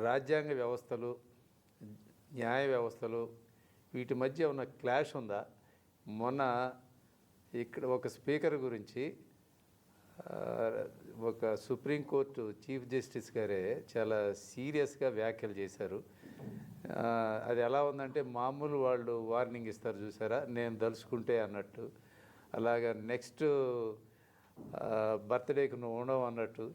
రాజ్యాంగ వ్యవస్థలు, న్యాయ వ్యవస్థలు వీటి మధ్య ఉన్న క్లాష్ ఉందా? మొన్న ఇక్కడ ఒక స్పీకర్ గురించి ఒక సుప్రీంకోర్టు చీఫ్ జస్టిస్ గారే చాలా సీరియస్గా వ్యాఖ్యలు చేశారు. అది ఎలా ఉందంటే, మామూలు వాళ్ళు వార్నింగ్ ఇస్తారు చూసారా, నేను దలుచుకుంటే అన్నట్టు, అలాగా నెక్స్ట్ బర్త్డేకి నువ్వు ఉండవు అన్నట్టు,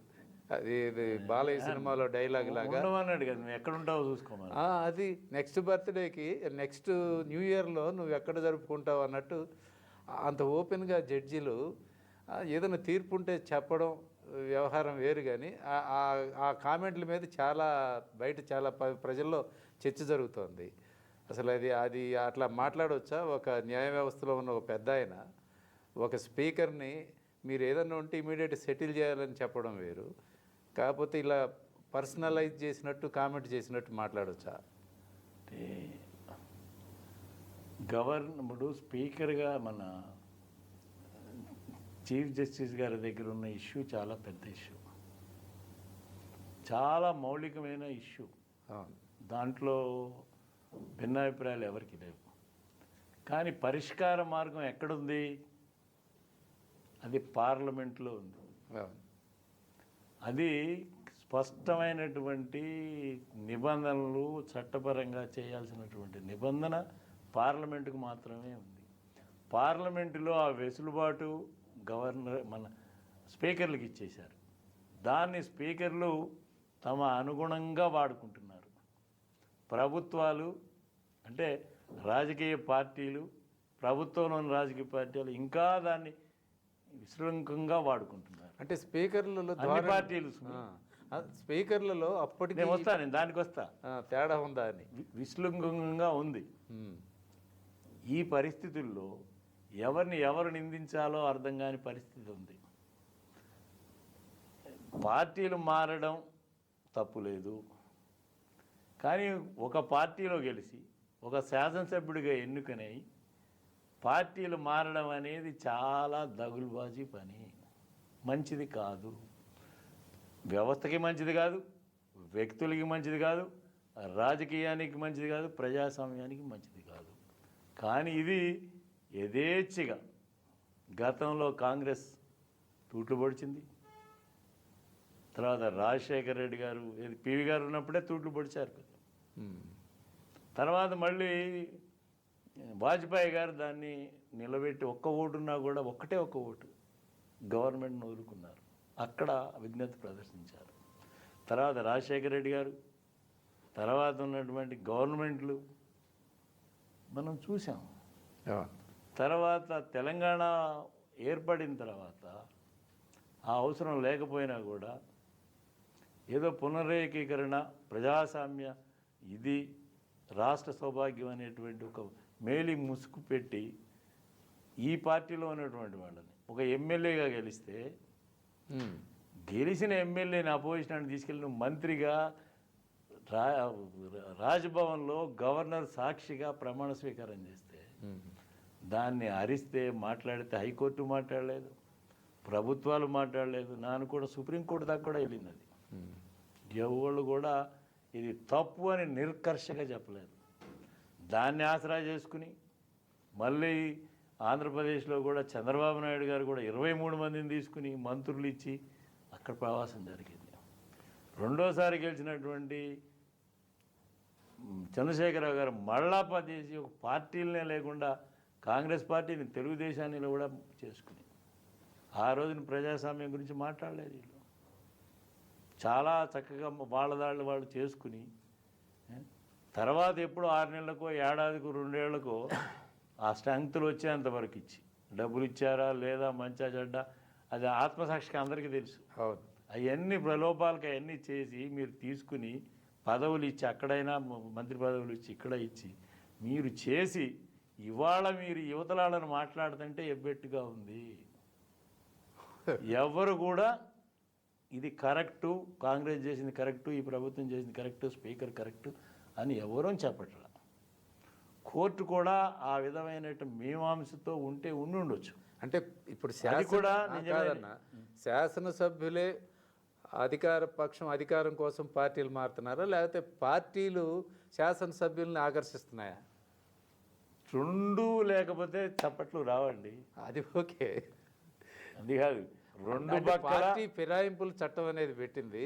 అది బాలయ్య సినిమాలో డైలాగ్ లాగా అన్నాడు కదా, నువ్వు ఎక్కడ ఉంటావో చూసుకోమని. అది నెక్స్ట్ బర్త్డేకి, నెక్స్ట్ న్యూ ఇయర్లో నువ్వు ఎక్కడ జరుపుకుంటావు అన్నట్టు అంత ఓపెన్గా జడ్జీలు ఏదైనా తీర్పు ఉంటే చెప్పడం వ్యవహారం వేరు. కానీ ఆ కామెంట్ల మీద బయట చాలా ప్రజల్లో చర్చ జరుగుతోంది. అసలు అది అట్లా మాట్లాడవచ్చా? ఒక న్యాయ వ్యవస్థలో ఉన్న ఒక పెద్ద ఆయన ఒక స్పీకర్ని మీరు ఏదన్నా ఉంటే ఇమీడియట్ సెటిల్ చేయాలని చెప్పడం వేరు, కాకపోతే ఇలా పర్సనలైజ్ చేసినట్టు కామెంట్ చేసినట్టు మాట్లాడవచ్చా? అంటే గవర్నరు స్పీకర్గా మన చీఫ్ జస్టిస్ గారి దగ్గర ఉన్న ఇష్యూ చాలా పెద్ద ఇష్యూ, చాలా మౌలికమైన ఇష్యూ. దాంట్లో భిన్నాభిప్రాయాలు ఎవరికి లేవు. కానీ పరిష్కార మార్గం ఎక్కడుంది? అది పార్లమెంట్లో ఉంది. అది స్పష్టమైనటువంటి నిబంధనలు, చట్టపరంగా చేయాల్సినటువంటి నిబంధన పార్లమెంటుకు మాత్రమే ఉంది. పార్లమెంటులో ఆ వెసులుబాటు గవర్నర్ మన స్పీకర్లకు ఇచ్చేశారు. దాన్ని స్పీకర్లు తమ అనుగుణంగా వాడుకుంటున్నారు. ప్రభుత్వాలు అంటే రాజకీయ పార్టీలు, ప్రభుత్వంలోని రాజకీయ పార్టీలు ఇంకా దాన్ని విశృంఖంగా వాడుకుంటున్నారు. అంటే స్పీకర్లలో అన్ని పార్టీలు స్పీకర్లలో అప్పటికి నేను వస్తా, నేను దానికి వస్తా, తేడా ఉందా అని విశృంఖంగా ఉంది. ఈ పరిస్థితుల్లో ఎవరు నిందించాలో అర్థం కాని పరిస్థితి ఉంది. పార్టీలు మారడం తప్పు లేదు, కానీ ఒక పార్టీలో గెలిచి ఒక శాసనసభ్యుడిగా ఎన్నుకనై పార్టీలు మారడం అనేది చాలా దగులుబాజీ పని, మంచిది కాదు. వ్యవస్థకి మంచిది కాదు, వ్యక్తులకి మంచిది కాదు, రాజకీయానికి మంచిది కాదు, ప్రజాస్వామ్యానికి మంచిది కాదు. కానీ ఇది యథేచ్ఛగా గతంలో కాంగ్రెస్ తూట్లు పొడిచింది. తర్వాత రాజశేఖర రెడ్డి గారు, పివి గారు ఉన్నప్పుడే తూట్లు పొడిచారు. తర్వాత మళ్ళీ వాజ్పేయి గారు దాన్ని నిలబెట్టి ఒక్క ఓటున్నా కూడా ఒక్క ఓటు గవర్నమెంట్ను వదులుకున్నారు. అక్కడ విజ్ఞత ప్రదర్శించారు. తర్వాత రాజశేఖర రెడ్డి గారు, తర్వాత ఉన్నటువంటి గవర్నమెంట్లు మనం చూసాం. తర్వాత తెలంగాణ ఏర్పడిన తర్వాత ఆ అవసరం లేకపోయినా కూడా ఏదో పునరేకీకరణ, ప్రజాస్వామ్య, ఇది రాష్ట్ర సౌభాగ్యం అనేటువంటి ఒక మేలి ముసుగు పెట్టి ఈ పార్టీలో ఉన్నటువంటి వాళ్ళని ఒక ఎమ్మెల్యేగా గెలిస్తే, గెలిచిన ఎమ్మెల్యేని అపోజిషన్ తీసుకెళ్ళిన మంత్రిగా రాజ్భవన్లో గవర్నర్ సాక్షిగా ప్రమాణ స్వీకారం చేస్తే, దాన్ని అరిస్తే, మాట్లాడితే హైకోర్టు మాట్లాడలేదు, ప్రభుత్వాలు మాట్లాడలేదు, నాను కూడా సుప్రీంకోర్టు దాకా కూడా వెళ్ళింది. అది ఎవరు కూడా ఇది తప్పు అని నిర్కర్షగా చెప్పలేదు. దాన్ని ఆసరా చేసుకుని మళ్ళీ ఆంధ్రప్రదేశ్లో కూడా చంద్రబాబు నాయుడు గారు కూడా 23 మందిని తీసుకుని మంత్రులు ఇచ్చి అక్కడ ప్రవాసం జరిగింది. రెండోసారి గెలిచినటువంటి చంద్రశేఖరరావు గారు మళ్ళా పదేసి ఒక పార్టీలనే లేకుండా కాంగ్రెస్ పార్టీని, తెలుగుదేశాన్ని కూడా చేసుకుని ఆ రోజున ప్రజాస్వామ్యం గురించి మాట్లాడలేదు. వీళ్ళు చాలా చక్కగా వాళ్ళ దాళ్ళు వాళ్ళు చేసుకుని తర్వాత ఎప్పుడు 6 నెలలకో, ఏడాదికో, 2 ఏళ్లకో ఆ స్ట్రెంగ్త్లు వచ్చేంతవరకు ఇచ్చి డబ్బులు ఇచ్చారా లేదా, మంచా చెడ్డ, అది ఆత్మసాక్షికి అందరికీ తెలుసు. అవన్నీ ప్రలోభాలకు అవన్నీ చేసి మీరు తీసుకుని పదవులు ఇచ్చి, అక్కడైనా మంత్రి పదవులు ఇచ్చి, ఇక్కడ ఇచ్చి మీరు చేసి ఇవాళ మీరు యువతలాలను మాట్లాడుతుంటే ఎబ్బెట్టుగా ఉంది. ఎవరు కూడా ఇది కరెక్టు, కాంగ్రెస్ చేసింది కరెక్టు, ఈ ప్రభుత్వం చేసింది కరెక్టు, స్పీకర్ కరెక్టు అని ఎవరూ చెప్పట్ల. కోర్టు కూడా ఆ విధమైన మీమాంసతో ఉండొచ్చు. అంటే ఇప్పుడు కూడా శాసనసభ్యులే అధికార పక్షం అధికారం కోసం పార్టీలు మారుతున్నారా, లేకపోతే పార్టీలు శాసనసభ్యుల్ని ఆకర్షిస్తున్నాయా? రెండు లేకపోతే చప్పట్లు రావండి. అది ఓకే. అది కాదు, రెండు అంటే పక్కల పార్టీ ఫిరాయింపుల చట్టం అనేది పెట్టింది,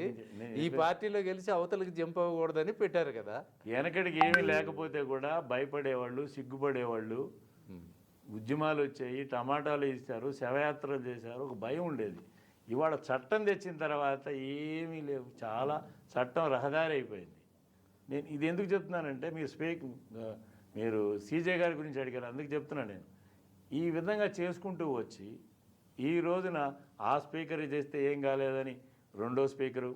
ఈ పార్టీలో గెలిచి అవతలకి జంప్ అవ్వకూడదని పెట్టారు కదా. వెనకడికి ఏమీ లేకపోతే కూడా భయపడేవాళ్ళు, సిగ్గుపడేవాళ్ళు. ఉద్యమాలు వచ్చాయి, టమాటాలు ఇస్తారు, శవయాత్రలు చేశారు, ఒక భయం ఉండేది. ఇవాళ చట్టం తెచ్చిన తర్వాత ఏమీ లేవు, చాలా చట్టం రహదారి అయిపోయింది. నేను ఇది ఎందుకు చెప్తున్నానంటే మీరు సీజే గారి గురించి అడిగారు, అందుకు చెప్తున్నాను. నేను ఈ విధంగా చేసుకుంటూ వచ్చి ఈ రోజున ఆ స్పీకర్ చేస్తే ఏం కాలేదని రెండో స్పీకరు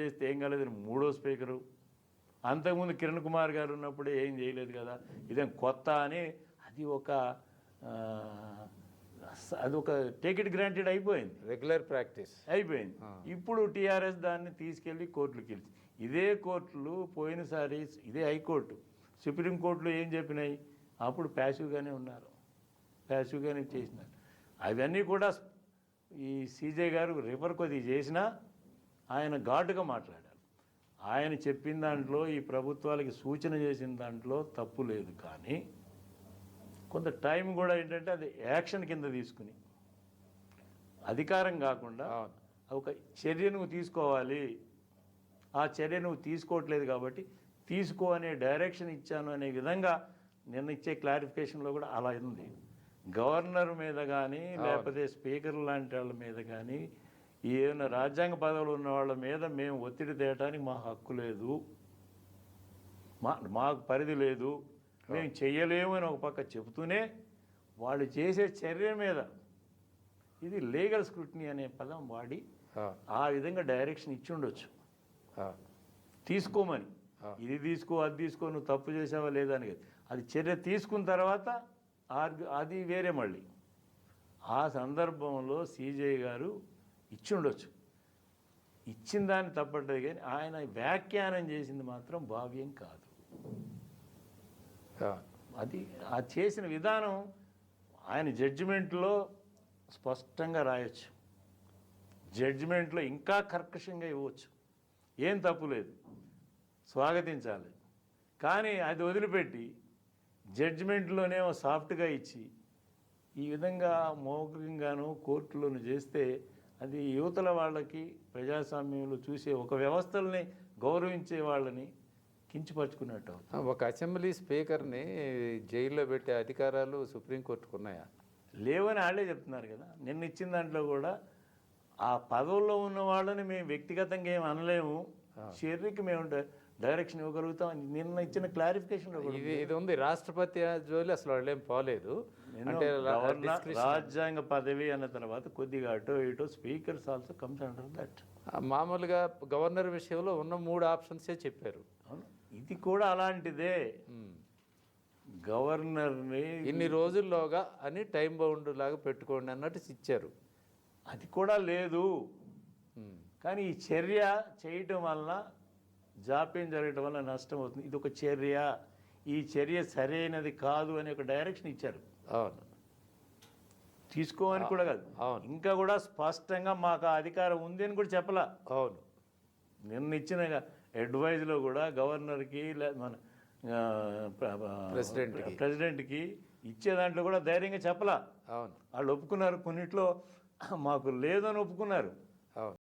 చేస్తే ఏం కాలేదని మూడో స్పీకరు, అంతకుముందు కిరణ్ కుమార్ గారు ఉన్నప్పుడే ఏం చేయలేదు కదా, ఇదేం కొత్త అని అది ఒక టేక్ ఇట్ గ్రాంటెడ్ అయిపోయింది, రెగ్యులర్ ప్రాక్టీస్ అయిపోయింది. ఇప్పుడు టీఆర్ఎస్ దాన్ని తీసుకెళ్ళి కోర్టులకు వెళ్ళి, ఇదే కోర్టులు పోయినసారి ఇదే హైకోర్టు, సుప్రీంకోర్టులో ఏం చెప్పినాయి, అప్పుడు ప్యాసివ్గానే ఉన్నారు, ప్యాసివ్గానే చేసినారు. అవన్నీ కూడా ఈ సీజే గారు రిఫర్ కొద్ది చేసినా ఆయన ఘాటుగా మాట్లాడారు. ఆయన చెప్పిన దాంట్లో, ఈ ప్రభుత్వాలకి సూచన చేసిన దాంట్లో తప్పు లేదు. కానీ కొంత టైం కూడా ఏంటంటే అది యాక్షన్ కింద తీసుకుని, అధికారం కాకుండా ఒక చర్య నువ్వు తీసుకోవాలి, ఆ చర్య నువ్వు తీసుకోవట్లేదు కాబట్టి తీసుకో అనే డైరెక్షన్ ఇచ్చాను అనే విధంగా నిన్న ఇచ్చే క్లారిఫికేషన్లో కూడా అలా ఉంది. గవర్నర్ మీద కానీ లేకపోతే స్పీకర్ లాంటి వాళ్ళ మీద కానీ ఏమైనా రాజ్యాంగ పదవులు ఉన్న వాళ్ళ మీద మేము ఒత్తిడి తేయడానికి మా హక్కు లేదు, మాకు పరిధి లేదు, మేము చెయ్యలేము అని ఒక పక్క చెబుతూనే వాళ్ళు చేసే చర్య మీద ఇది లీగల్ స్క్రూటినీ అనే పదం వాడి ఆ విధంగా డైరెక్షన్ ఇచ్చి ఉండొచ్చు, తీసుకోమని. ఇది తీసుకో, అది తీసుకో, నువ్వు తప్పు చేసావా లేదా అని కాదు, అది చర్య తీసుకున్న తర్వాత అది వేరే. మళ్ళీ ఆ సందర్భంలో సీజే గారు ఇచ్చి ఉండొచ్చు, ఇచ్చిన దాన్ని తప్పట్లేదు. కానీ ఆయన వ్యాఖ్యానం చేసింది మాత్రం భావ్యం కాదు. అది ఆ చేసిన విధానం ఆయన జడ్జిమెంట్లో స్పష్టంగా రాయొచ్చు, జడ్జిమెంట్లో ఇంకా కర్కశంగా ఇవ్వచ్చు, ఏం తప్పు లేదు, స్వాగతించాలి. కానీ అది వదిలిపెట్టి జడ్జిమెంట్లోనేమో సాఫ్ట్గా ఇచ్చి ఈ విధంగా మౌఖికంగాను కోర్టులోను చేస్తే అది యువతల వాళ్ళకి, ప్రజాస్వామ్యంలో చూసే ఒక వ్యవస్థల్ని గౌరవించే వాళ్ళని కించపరుచుకున్నట్టు. ఒక అసెంబ్లీ స్పీకర్ని జైల్లో పెట్టే అధికారాలు సుప్రీంకోర్టుకు ఉన్నాయా? లేవని వాళ్ళే చెప్తున్నారు కదా. నిన్న ఇచ్చిన దాంట్లో కూడా ఆ పదవుల్లో ఉన్న వాళ్ళని మేము వ్యక్తిగతంగా ఏం అనలేము, చర్యకి మేము డైరెక్షన్ ఇవ్వగలుగుతాం. నిన్న ఇచ్చిన క్లారిఫికేషన్లో ఇది ఉంది, రాష్ట్రపతి జోలి అసలు వాళ్ళు ఏం పోలేదు. అంటే రాజ్యాంగ పదవి అన్న తర్వాత కొద్దిగా అటో ఇటో speakers also comes under that. మామూలుగా గవర్నర్ విషయంలో ఉన్న 3 ఆప్షన్సే చెప్పారు. ఇది కూడా అలాంటిదే, గవర్నర్ని ఇన్ని రోజుల్లోగా అని టైం బౌండ్ లాగా పెట్టుకోండి అన్నట్టు ఇచ్చారు. అది కూడా లేదు. కానీ ఈ చర్య చేయటం వలన, జాప్యం జరగటం వల్ల నష్టం అవుతుంది. ఇది ఒక చర్య, ఈ చర్య సరైనది కాదు అని ఒక డైరెక్షన్ ఇచ్చారు. అవును, తీసుకోమని కూడా కాదు, అవును, ఇంకా కూడా స్పష్టంగా మాకు ఆ అధికారం ఉంది అని కూడా చెప్పలా. అవును, నిన్న ఇచ్చిన అడ్వైజ్లో కూడా గవర్నర్కి మన ప్రెసిడెంట్కి ఇచ్చే దాంట్లో కూడా ధైర్యంగా చెప్పలా. అవును, వాళ్ళు ఒప్పుకున్నారు, కొన్నిట్లో మాకు లేదని ఒప్పుకున్నారు. అవును.